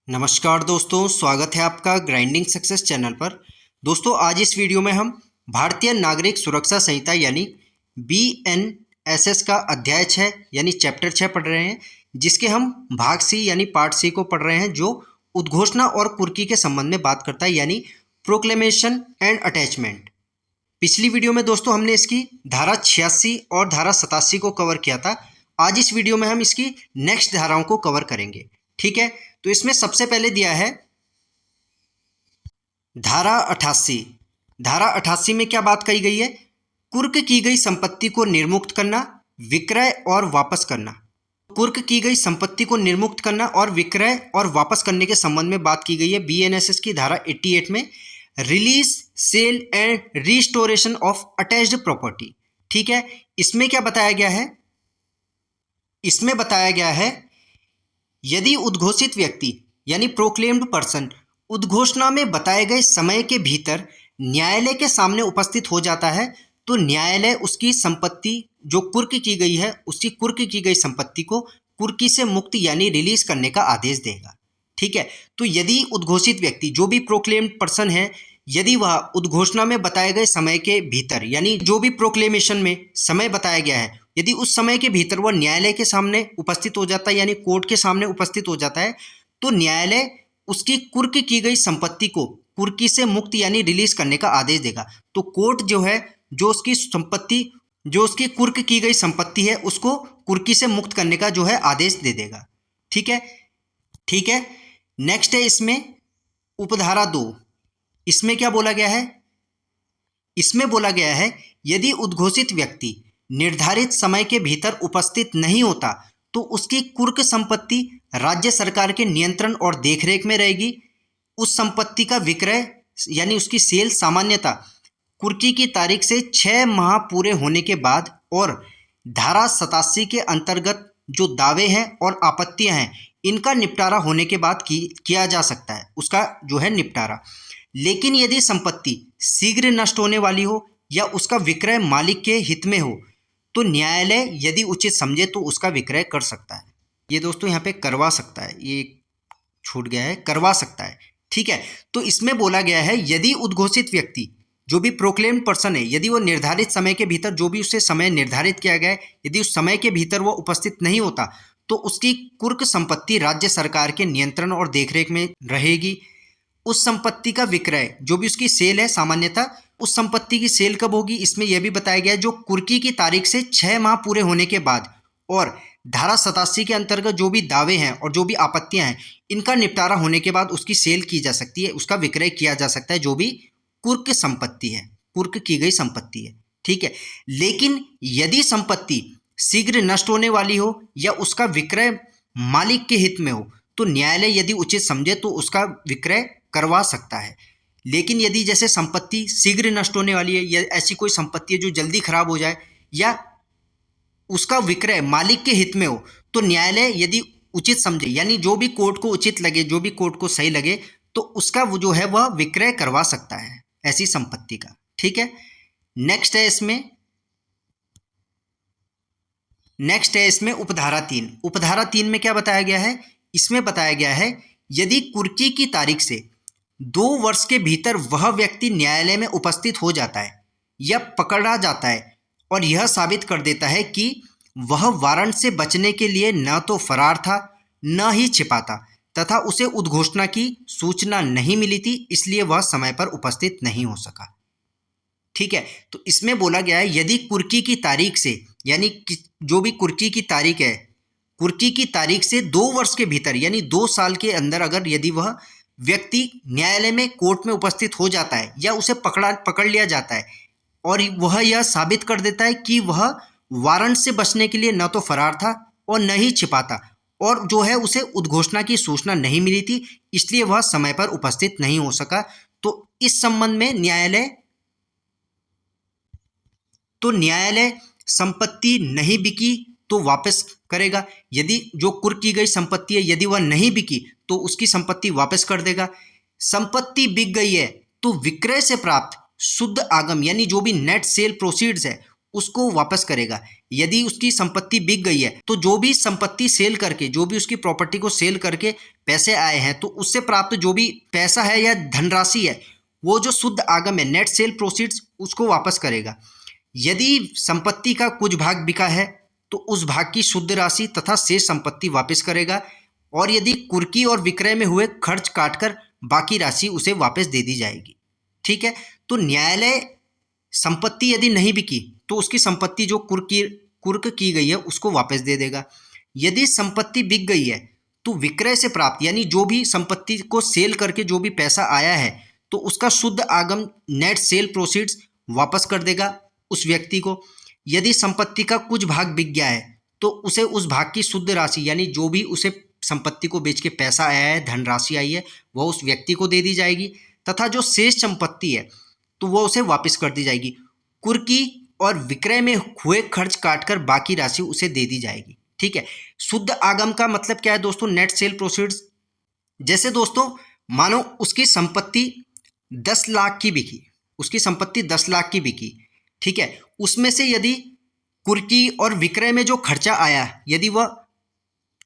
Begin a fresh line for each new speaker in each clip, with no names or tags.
नमस्कार दोस्तों, स्वागत है आपका ग्राइंडिंग सक्सेस चैनल पर। दोस्तों, आज इस वीडियो में हम भारतीय नागरिक सुरक्षा संहिता यानी BNSS का अध्याय 6 यानी चैप्टर 6 पढ़ रहे हैं, जिसके हम भाग सी यानी पार्ट सी को पढ़ रहे हैं, जो उद्घोषणा और कुर्की के संबंध में बात करता है, यानी प्रोक्लेमेशन एंड अटैचमेंट। पिछली वीडियो में दोस्तों हमने इसकी धारा 86 और धारा 87 को कवर किया था। आज इस वीडियो में हम इसकी नेक्स्ट धाराओं को कवर करेंगे। ठीक है, तो इसमें सबसे पहले दिया है धारा 88। धारा 88 में क्या बात कही गई है? कुर्क की गई संपत्ति को निर्मुक्त करना, विक्रय और वापस करना। कुर्क की गई संपत्ति को निर्मुक्त करना और विक्रय और वापस करने के संबंध में बात की गई है BNSS की धारा 88 में, release, sale and restoration of attached property. ठीक है, इसमें क्या बताया गया है? इसमें बताया गया है यदि उद्घोषित व्यक्ति यानी प्रोक्लेम्ड पर्सन उद्घोषणा में बताए गए समय के भीतर न्यायालय के सामने उपस्थित हो जाता है, तो न्यायालय उसकी संपत्ति जो कुर्क की गई है, उसकी कुर्क की गई संपत्ति को कुर्की से मुक्त यानी रिलीज करने का आदेश देगा। ठीक है, तो यदि उद्घोषित व्यक्ति जो भी प्रोक्लेम्ड पर्सन है, यदि वह उद्घोषणा में बताए गए समय के भीतर यानी जो भी प्रोक्लेमेशन में समय बताया गया है, यदि उस समय के भीतर वह न्यायालय के सामने उपस्थित हो जाता है यानी कोर्ट के सामने उपस्थित हो जाता है, तो न्यायालय उसकी कुर्क की गई संपत्ति को कुर्की से मुक्त यानी रिलीज करने का आदेश देगा। तो कोर्ट जो है, जो उसकी संपत्ति, जो उसकी कुर्क की गई संपत्ति है, उसको कुर्की से मुक्त करने का जो है आदेश दे देगा। ठीक है, ठीक है। नेक्स्ट है इसमें उपधारा 2। इसमें क्या बोला गया है? इसमें बोला गया है यदि उद्घोषित व्यक्ति निर्धारित समय के भीतर उपस्थित नहीं होता, तो उसकी कुर्क संपत्ति राज्य सरकार के नियंत्रण और देखरेख में रहेगी। उस संपत्ति का विक्रय यानी उसकी सेल सामान्यतः कुर्की की तारीख से 6 माह पूरे होने के बाद और धारा 87 के अंतर्गत जो दावे हैं और आपत्तियां हैं, इनका निपटारा होने के बाद किया जा सकता है, उसका जो है निपटारा। लेकिन यदि संपत्ति शीघ्र नष्ट होने वाली हो या उसका विक्रय मालिक के हित में हो, तो न्यायालय यदि उचित समझे तो उसका विक्रय कर सकता है। ये दोस्तों यहाँ पे करवा सकता है, ये छूट गया है, करवा सकता है। ठीक है, तो इसमें बोला गया है यदि उद्घोषित व्यक्ति जो भी प्रोक्लेम्ड पर्सन है, यदि वो निर्धारित समय के भीतर, जो भी उससे समय निर्धारित किया गया है, यदि उस समय के भीतर वो उपस्थित नहीं होता, तो उसकी कुर्क संपत्ति राज्य सरकार के नियंत्रण और देखरेख में रहेगी। उस संपत्ति का विक्रय, जो भी उसकी सेल है, सामान्यतः उस संपत्ति की सेल कब होगी, इसमें यह भी बताया गया है जो कुर्की की तारीख से 6 माह पूरे होने के बाद और धारा 87 के अंतर्गत जो भी दावे हैं और जो भी आपत्तियां हैं, इनका निपटारा होने के बाद उसकी सेल की जा सकती है, उसका विक्रय किया जा सकता है, जो भी कुर्क संपत्ति है, कुर्क की गई संपत्ति है। ठीक है, लेकिन यदि संपत्ति शीघ्र नष्ट होने वाली हो या उसका विक्रय मालिक के हित में हो, तो न्यायालय यदि उचित समझे तो उसका विक्रय करवा सकता है। लेकिन यदि जैसे संपत्ति शीघ्र नष्ट होने वाली है या ऐसी कोई संपत्ति है जो जल्दी खराब हो जाए या उसका विक्रय मालिक के हित में हो, तो न्यायालय यदि उचित समझे यानी जो भी कोर्ट को उचित लगे, जो भी कोर्ट को सही लगे, तो उसका वो जो है वह विक्रय करवा सकता है ऐसी संपत्ति का। ठीक है, नेक्स्ट है इसमें उपधारा 3। उपधारा 3 में क्या बताया गया है? इसमें बताया गया है यदि कुर्की की तारीख से 2 वर्ष के भीतर वह व्यक्ति न्यायालय में उपस्थित हो जाता है या पकड़ा जाता है और यह साबित कर देता है कि वह वारंट से बचने के लिए न तो फरार था न ही छिपा था तथा उसे उद्घोषणा की सूचना नहीं मिली थी, इसलिए वह समय पर उपस्थित नहीं हो सका। ठीक है, तो इसमें बोला गया है यदि कुर्की की तारीख से यानी जो भी कुर्की की तारीख है, कुर्की की तारीख से 2 वर्ष के भीतर यानी 2 साल के अंदर अगर यदि वह व्यक्ति न्यायालय में, कोर्ट में उपस्थित हो जाता है या उसे पकड़ लिया जाता है और वह यह साबित कर देता है कि वह वारंट से बचने के लिए न तो फरार था और न ही छिपा था और जो है उसे उद्घोषणा की सूचना नहीं मिली थी, इसलिए वह समय पर उपस्थित नहीं हो सका, तो इस संबंध में न्यायालय संपत्ति नहीं बिकी तो वापस करेगा। यदि जो कुर्क की गई संपत्ति है, यदि वह नहीं बिकी तो उसकी संपत्ति वापस कर देगा। संपत्ति बिक गई है तो विक्रय से प्राप्त शुद्ध आगम यानी जो भी नेट सेल प्रोसीड्स है उसको वापस करेगा। यदि उसकी संपत्ति बिक गई है तो जो भी संपत्ति सेल करके, जो भी उसकी प्रॉपर्टी को सेल करके पैसे आए हैं, तो उससे प्राप्त जो भी पैसा है या धनराशि है, वो जो शुद्ध आगम है, नेट सेल प्रोसीड्स, उसको वापस करेगा। यदि संपत्ति का कुछ भाग बिका है तो उस भाग की शुद्ध राशि तथा शेष संपत्ति वापस करेगा, और यदि कुर्की और विक्रय में हुए खर्च काटकर बाकी राशि उसे वापस दे दी जाएगी। ठीक है, तो न्यायालय संपत्ति यदि नहीं बिकी तो उसकी संपत्ति जो कुर्क की गई है उसको वापस दे देगा। यदि संपत्ति बिक गई है तो विक्रय से प्राप्त, यानी जो भी संपत्ति को सेल करके जो भी पैसा आया है, तो उसका शुद्ध आगम नेट सेल प्रोसीड्स वापस कर देगा उस व्यक्ति को। यदि संपत्ति का कुछ भाग बिक गया है तो उसे उस भाग की शुद्ध राशि, यानी जो भी उसे संपत्ति को बेच के पैसा आया है, धनराशि आई है, वह उस व्यक्ति को दे दी जाएगी, तथा जो शेष संपत्ति है तो वो उसे वापस कर दी जाएगी। कुर्की और विक्रय में हुए खर्च काटकर बाकी राशि उसे दे दी जाएगी। ठीक है, शुद्ध आगम का मतलब क्या है दोस्तों? Net cell proceeds. जैसे दोस्तों मानो उसकी संपत्ति 10 लाख की बिकी, उसकी संपत्ति 10 लाख की बिकी, ठीक है, उसमें से यदि कुर्की और विक्रय में जो खर्चा आया, यदि वह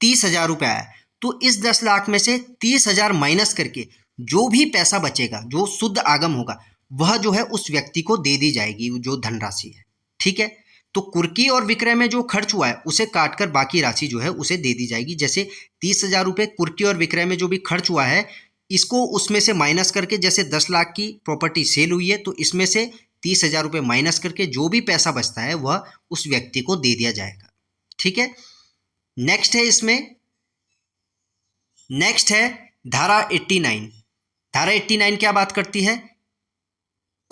30,000 रुपये आया, तो इस 10 लाख में से 30,000 माइनस करके जो भी पैसा बचेगा, जो शुद्ध आगम होगा, वह जो है उस व्यक्ति को दे दी जाएगी, जो धनराशि है। ठीक है, तो कुर्की और विक्रय में जो खर्च हुआ है उसे काटकर बाकी राशि जो है उसे दे दी जाएगी। जैसे 30,000 रुपये कुर्की और विक्रय में जो भी खर्च हुआ है, इसको उसमें से माइनस करके, जैसे 10 लाख की प्रॉपर्टी सेल हुई है तो इसमें से 30,000 रुपये माइनस करके जो भी पैसा बचता है वह उस व्यक्ति को दे दिया जाएगा। ठीक है, नेक्स्ट है इसमें, नेक्स्ट है धारा 89। धारा 89 क्या बात करती है?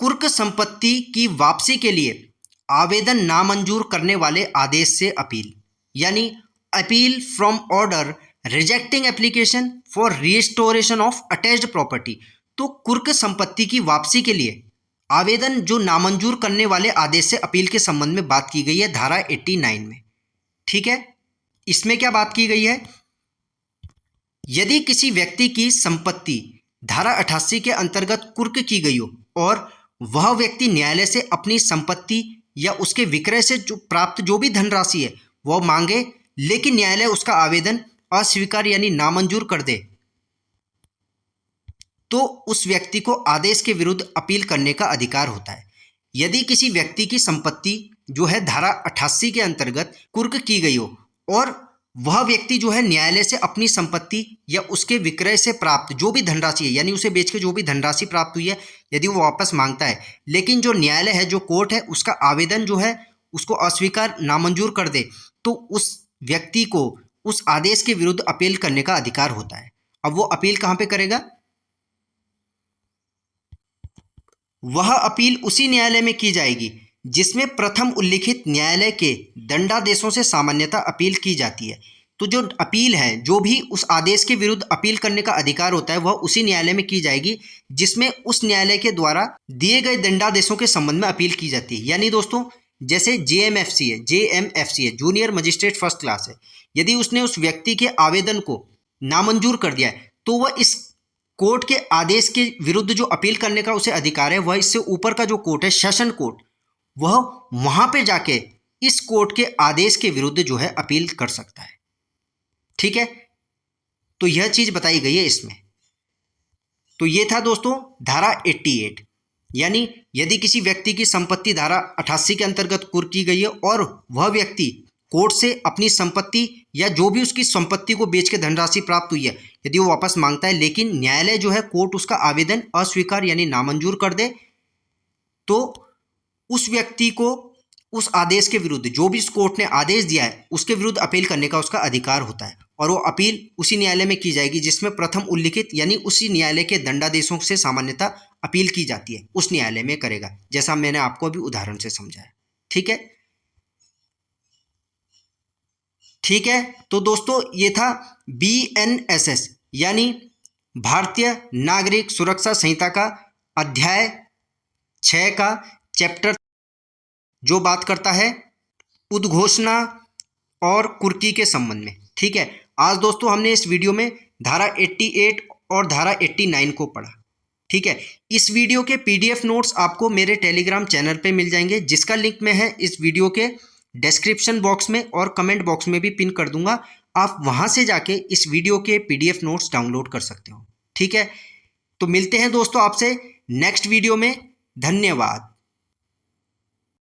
कुर्क संपत्ति की वापसी के लिए आवेदन नामंजूर करने वाले आदेश से अपील, यानी appeal from order rejecting application for restoration of attached property. तो कुर्क संपत्ति की वापसी के लिए आवेदन जो नामंजूर करने वाले आदेश से अपील के संबंध में बात की गई है धारा 89 में। ठीक है, इसमें क्या बात की गई है? यदि किसी व्यक्ति की संपत्ति धारा 88 के अंतर्गत कुर्क की गई हो और वह व्यक्ति न्यायालय से अपनी संपत्ति या उसके विक्रय से जो प्राप्त जो भी धनराशि है वह मांगे, लेकिन न्यायालय उसका आवेदन अस्वीकार यानी नामंजूर कर दे, तो उस व्यक्ति को आदेश के विरुद्ध अपील करने का अधिकार होता है। यदि किसी व्यक्ति की संपत्ति जो है धारा 88 के अंतर्गत कुर्क की गई हो और वह व्यक्ति जो है न्यायालय से अपनी संपत्ति या उसके विक्रय से प्राप्त जो भी धनराशि है, यानी उसे बेच के जो भी धनराशि प्राप्त हुई है, यदि वो वापस मांगता है, लेकिन जो न्यायालय है, जो कोर्ट है, उसका आवेदन जो है उसको अस्वीकार नामंजूर कर दे, तो उस व्यक्ति को उस आदेश के विरुद्ध अपील करने का अधिकार होता है। अब वो अपील कहाँ पे करेगा? वह अपील उसी न्यायालय में की जाएगी जिसमें प्रथम उल्लिखित न्यायालय के दंडादेशों से सामान्यतः अपील की जाती है। तो जो अपील है, जो भी उस आदेश के विरुद्ध अपील करने का अधिकार होता है, वह उसी न्यायालय में की जाएगी जिसमें उस न्यायालय के द्वारा दिए गए दंडादेशों के संबंध में अपील की जाती है। यानी दोस्तों जैसे जेएमएफसी है, जूनियर मजिस्ट्रेट फर्स्ट क्लास है, यदि उसने उस व्यक्ति के आवेदन को नामंजूर कर दिया है तो वह इस कोर्ट के आदेश के विरुद्ध जो अपील करने का उसे अधिकार है, वह इससे ऊपर का जो कोर्ट है, सेशन कोर्ट, वह वहां पे जाके इस कोर्ट के आदेश के विरुद्ध जो है अपील कर सकता है। ठीक है, तो यह चीज बताई गई है इसमें। तो ये था दोस्तों धारा 88, यानी यदि किसी व्यक्ति की संपत्ति धारा 88 के अंतर्गत कुर्क की गई है और वह व्यक्ति कोर्ट से अपनी संपत्ति या जो भी उसकी संपत्ति को बेच के धनराशि प्राप्त हुई है, यदि वो वापस मांगता है, लेकिन न्यायालय जो है, कोर्ट उसका आवेदन अस्वीकार यानी नामंजूर कर दे, तो उस व्यक्ति को उस आदेश के विरुद्ध, जो भी उस कोर्ट ने आदेश दिया है, उसके विरुद्ध अपील करने का उसका अधिकार होता है। और वो अपील उसी न्यायालय में की जाएगी जिसमें प्रथम उल्लिखित यानी उसी न्यायालय के दंडादेशों से सामान्यतः अपील की जाती है, उस न्यायालय में करेगा, जैसा मैंने आपको अभी उदाहरण से समझाया। ठीक है, ठीक है। तो दोस्तों ये था BNSS यानी भारतीय नागरिक सुरक्षा संहिता का अध्याय 6 का चैप्टर जो बात करता है उद्घोषणा और कुर्की के संबंध में। ठीक है, आज दोस्तों हमने इस वीडियो में धारा 88 और धारा 89 को पढ़ा। ठीक है। इस वीडियो के PDF नोट्स आपको मेरे टेलीग्राम चैनल पे मिल जाएंगे, जिसका लिंक मैं है इस वीडियो के डिस्क्रिप्शन बॉक्स में और कमेंट बॉक्स में भी पिन कर दूंगा। आप वहां से जाके इस वीडियो के PDF नोट्स डाउनलोड कर सकते हो। ठीक है, तो मिलते हैं दोस्तों आपसे नेक्स्ट वीडियो में। धन्यवाद।